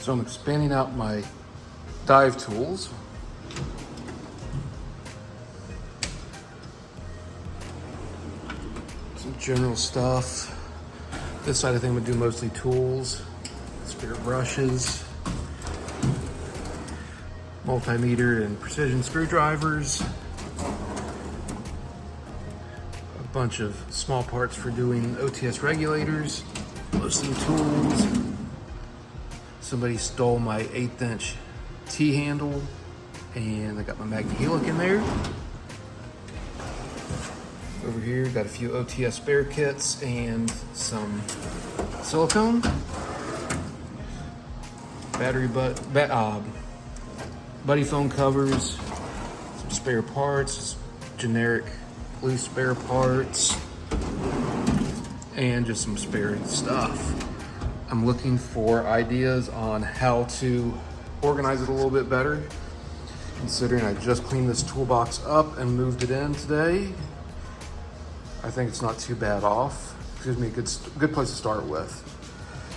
So I'm expanding out my dive tools. Some general stuff. This side of thing would do mostly tools, spare brushes, multimeter and precision screwdrivers, a bunch of small parts for doing OTS regulators, loosening tools. Somebody stole my 1/8 inch T-handle, and I got my magnet helic in there. Over here, got a few OTS spare kits and some silicone, battery buddy phone covers, some spare parts, generic loose spare parts, and just some spare stuff. I'm looking for ideas on how to organize it a little bit better, considering I just cleaned this toolbox up and moved it in today. I think it's not too bad off. It gives me a good place to start with.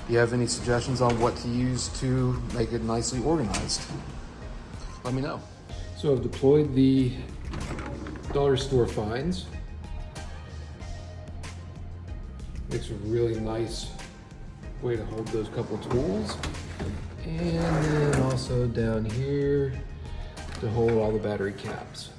Do you have any suggestions on what to use to make it nicely organized? Let me know. So I've deployed the dollar store finds. Makes a really nice way to hold those couple tools. And then also down here to hold all the battery caps.